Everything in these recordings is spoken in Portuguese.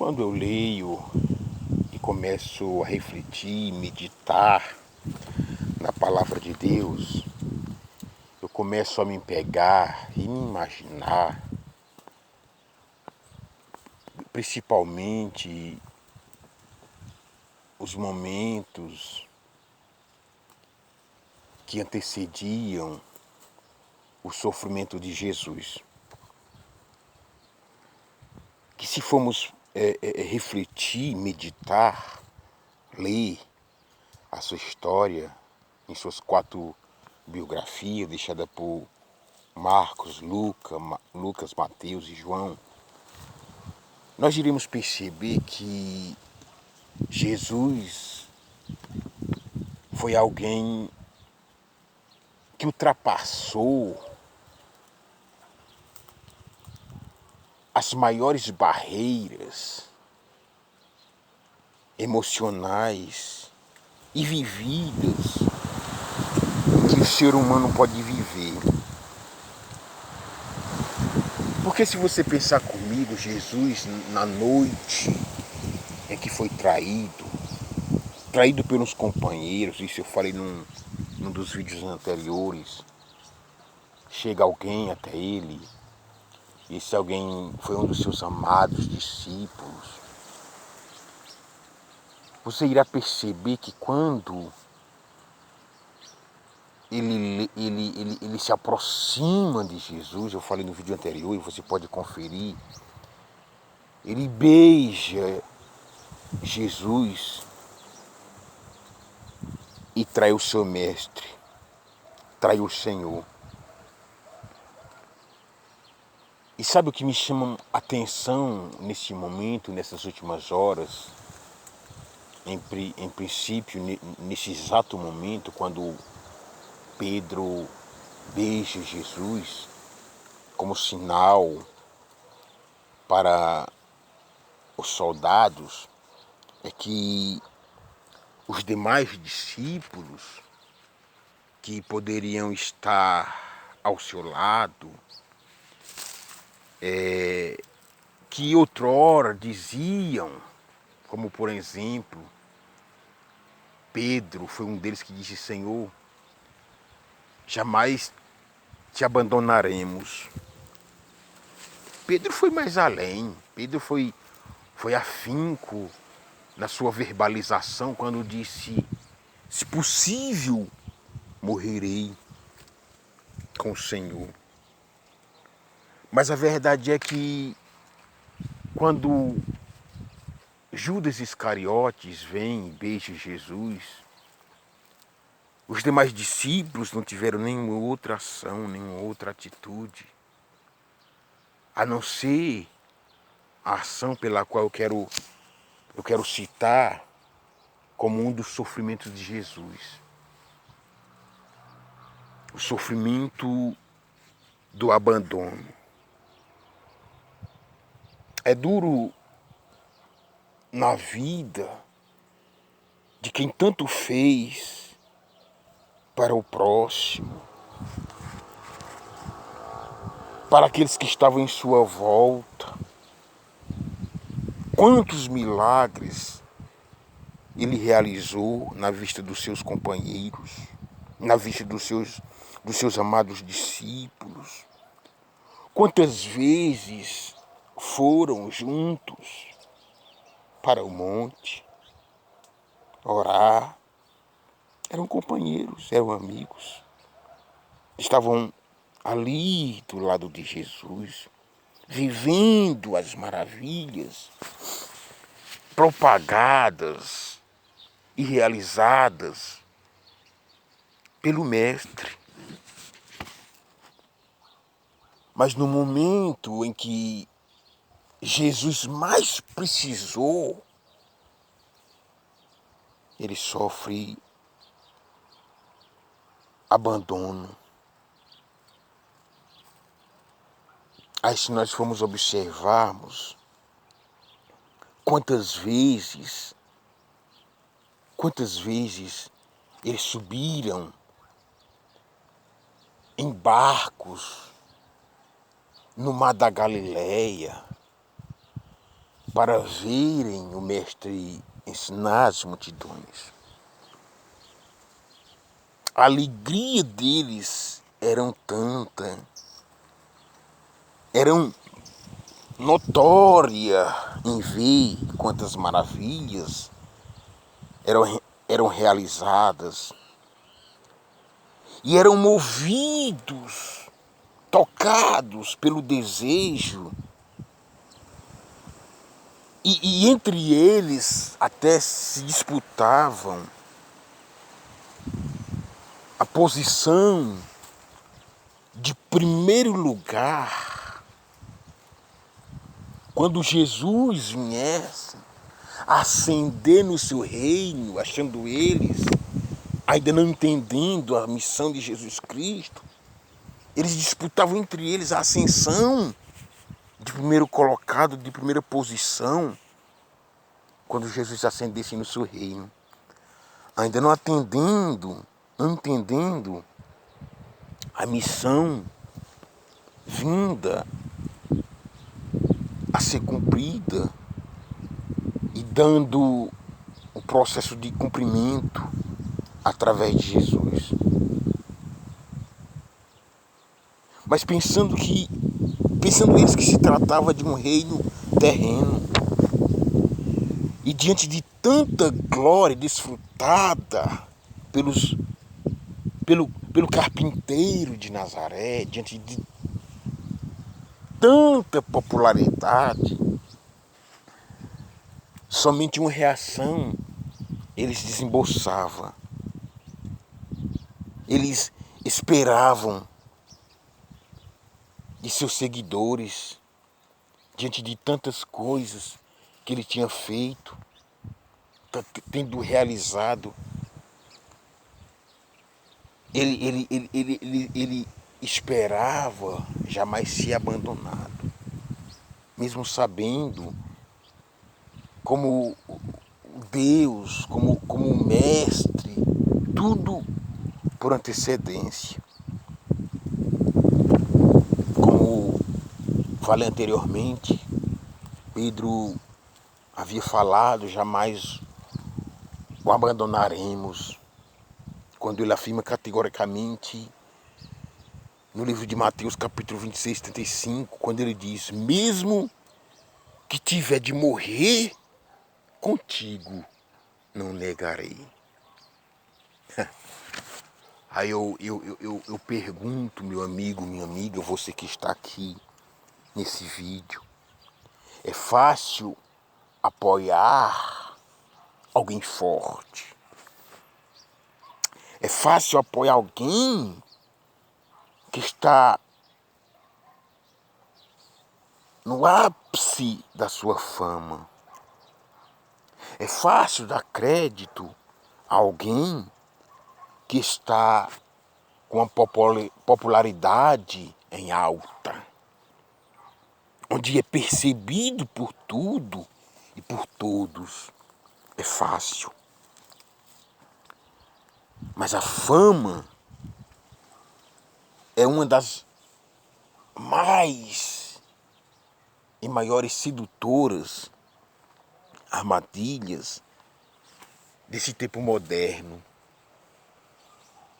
Quando eu leio e começo a refletir, meditar na palavra de Deus, eu começo a me pegar e me imaginar, principalmente os momentos que antecediam o sofrimento de Jesus. Que se formos refletir, meditar, ler a sua história em suas 4 biografias deixadas por Marcos, Lucas, Mateus e João, nós iremos perceber que Jesus foi alguém que ultrapassou as maiores barreiras emocionais e vividas que o ser humano pode viver. Porque se você pensar comigo, Jesus na noite em que foi traído pelos companheiros, isso eu falei num dos vídeos anteriores, chega alguém até ele, e esse alguém foi um dos seus amados discípulos. Você irá perceber que quando ele se aproxima de Jesus, eu falei no vídeo anterior e você pode conferir, ele beija Jesus e trai o seu mestre, trai o Senhor. E sabe o que me chama a atenção nesse momento, nessas últimas horas? Em princípio, nesse exato momento, quando Pedro beija Jesus como sinal para os soldados, é que os demais discípulos que poderiam estar ao seu lado, que outrora diziam, como por exemplo, Pedro foi um deles que disse: Senhor, jamais te abandonaremos. Pedro foi mais além, Pedro foi afinco na sua verbalização quando disse: se possível, morrerei com o Senhor. Mas a verdade é que quando Judas Iscariotes vem e beija Jesus, os demais discípulos não tiveram nenhuma outra ação, nenhuma outra atitude, a não ser a ação pela qual eu quero citar como um dos sofrimentos de Jesus. O sofrimento do abandono. É duro na vida de quem tanto fez para o próximo, para aqueles que estavam em sua volta. Quantos milagres ele realizou na vista dos seus companheiros, na vista dos seus amados discípulos. Quantas vezes foram juntos para o monte orar. Eram companheiros, eram amigos. Estavam ali do lado de Jesus, vivendo as maravilhas propagadas e realizadas pelo Mestre. Mas no momento em que Jesus mais precisou, ele sofre abandono. Aí se nós formos observarmos quantas vezes eles subiram em barcos no mar da Galileia, para verem o Mestre ensinar as multidões. A alegria deles era tanta, eram notória em ver quantas maravilhas eram realizadas, e eram movidos, tocados pelo desejo, e entre eles até se disputavam a posição de primeiro lugar quando Jesus viesse ascender no seu reino, achando eles, ainda não entendendo a missão de Jesus Cristo. Eles disputavam entre eles a ascensão de primeiro colocado, de primeira posição, quando Jesus ascendesse no seu reino. Ainda não entendendo a missão vinda a ser cumprida e dando o processo de cumprimento através de Jesus. Mas pensando eles que se tratava de um reino terreno, e diante de tanta glória desfrutada pelo carpinteiro de Nazaré, diante de tanta popularidade, somente uma reação eles desembolsavam. Eles esperavam de seus seguidores, diante de tantas coisas que ele tinha feito, tendo realizado. Ele esperava jamais ser abandonado, mesmo sabendo como Deus, como mestre, tudo por antecedência. Como falei anteriormente, Pedro havia falado, jamais o abandonaremos, quando ele afirma categoricamente no livro de Mateus, capítulo 26, 35, quando ele diz: mesmo que tiver de morrer contigo, não negarei. Aí eu pergunto, meu amigo, minha amiga, você que está aqui nesse vídeo, é fácil apoiar alguém forte? É fácil apoiar alguém que está no ápice da sua fama? É fácil dar crédito a alguém que está com a popularidade em alta, onde é percebido por tudo e por todos? É fácil. Mas a fama é uma das mais e maiores sedutoras armadilhas desse tempo moderno,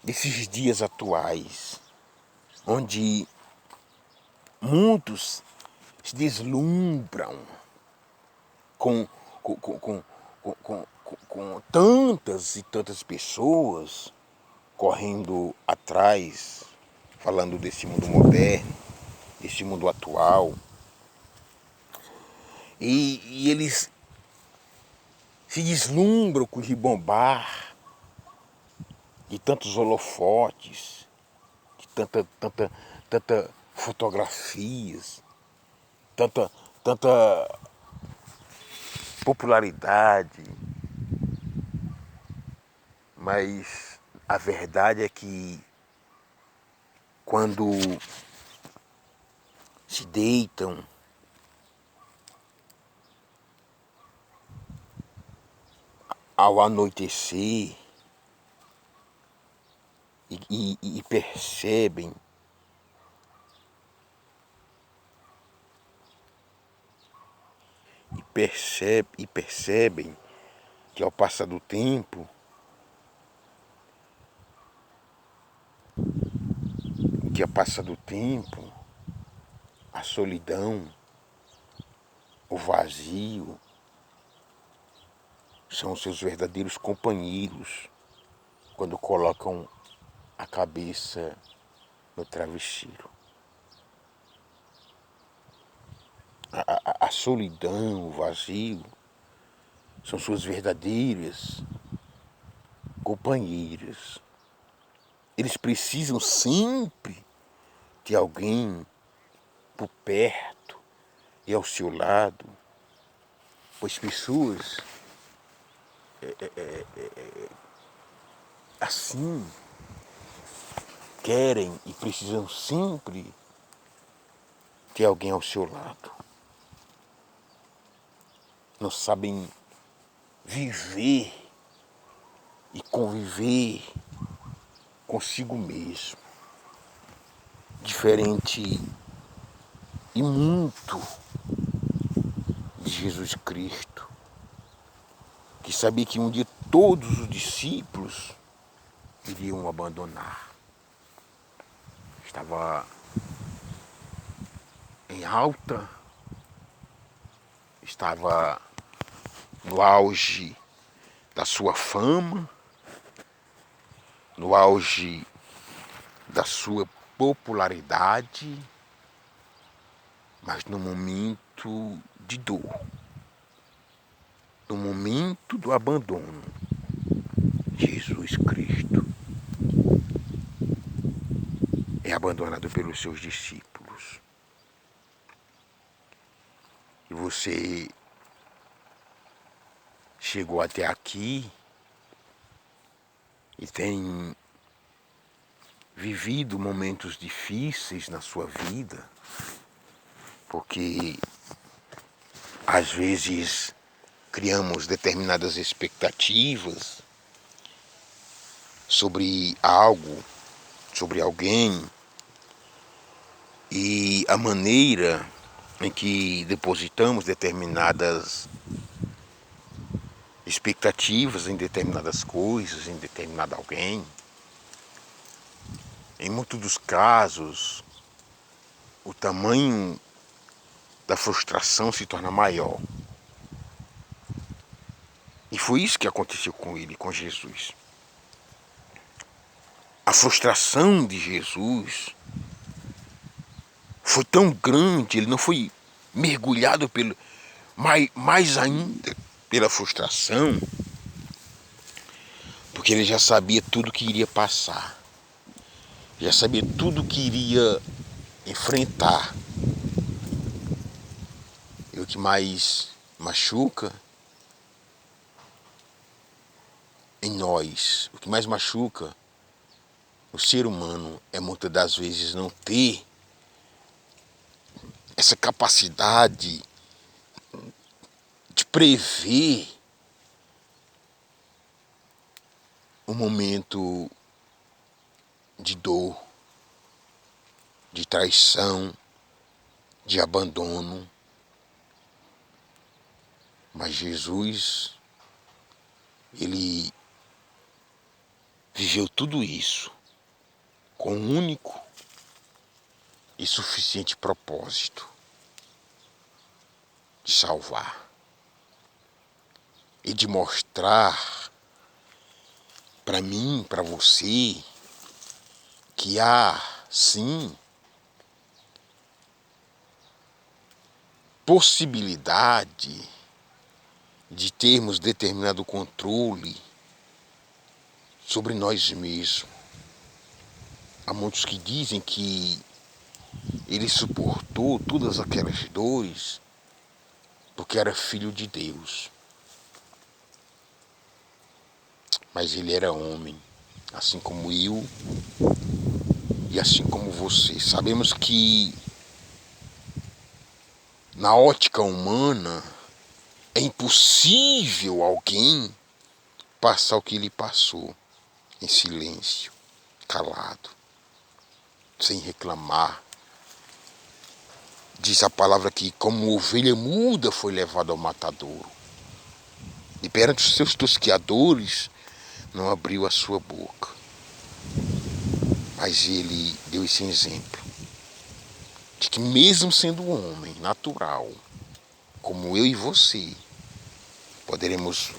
desses dias atuais, onde muitos se deslumbram com, com, com, com, com tantas e tantas pessoas correndo atrás, falando desse mundo moderno, desse mundo atual. E eles se deslumbram com o ribombar de tantos holofotes, de tanta fotografias, tanta popularidade. Mas a verdade é que quando se deitam ao anoitecer e percebem percebem que ao passar do tempo, a solidão, o vazio, são seus verdadeiros companheiros quando colocam a cabeça no travesseiro. A solidão, o vazio, são suas verdadeiras companheiras. Eles precisam sempre de alguém por perto e ao seu lado, pois pessoas assim querem e precisam sempre ter alguém ao seu lado. Não sabem viver e conviver consigo mesmo. Diferente e muito de Jesus Cristo, que sabia que um dia todos os discípulos iriam o abandonar. Estava em alta, estava no auge da sua fama, no auge da sua popularidade, mas no momento de dor, no momento do abandono, Jesus Cristo é abandonado pelos seus discípulos. E você chegou até aqui e tem vivido momentos difíceis na sua vida, porque às vezes criamos determinadas expectativas sobre algo, sobre alguém, e a maneira em que depositamos determinadas expectativas em determinadas coisas, em determinado alguém, em muitos dos casos, o tamanho da frustração se torna maior. E foi isso que aconteceu com ele, com Jesus. A frustração de Jesus foi tão grande, ele não foi mergulhado mais ainda pela frustração, porque ele já sabia tudo que iria passar, já sabia tudo que iria enfrentar. E o que mais machuca em nós, o que mais machuca o ser humano é muitas das vezes não ter essa capacidade de prever o momento de dor, de traição, de abandono. Mas Jesus, ele viveu tudo isso com um único e suficiente propósito: de salvar e de mostrar para mim, para você, que há sim possibilidade de termos determinado controle sobre nós mesmos. Há muitos que dizem que ele suportou todas aquelas dores porque era filho de Deus. Mas ele era homem, assim como eu e assim como você. Sabemos que na ótica humana é impossível alguém passar o que ele passou em silêncio, calado, sem reclamar, Diz a palavra que, como ovelha muda, foi levado ao matadouro. E perante os seus tosqueadores, não abriu a sua boca. Mas ele deu esse exemplo de que, mesmo sendo um homem natural, como eu e você, poderemos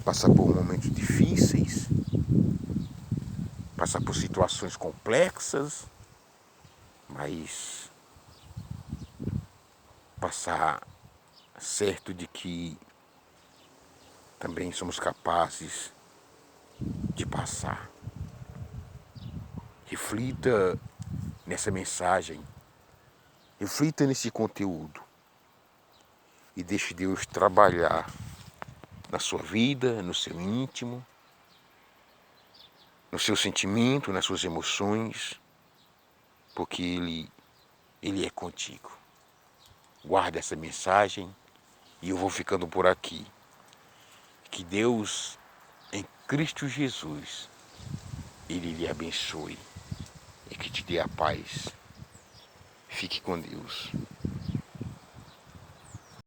passar por momentos difíceis, passar por situações complexas, mas passar certo de que também somos capazes de passar. Reflita nessa mensagem, reflita nesse conteúdo e deixe Deus trabalhar na sua vida, no seu íntimo, no seu sentimento, nas suas emoções, porque Ele é contigo. Guarda essa mensagem e eu vou ficando por aqui. Que Deus, em Cristo Jesus, Ele lhe abençoe e que te dê a paz. Fique com Deus.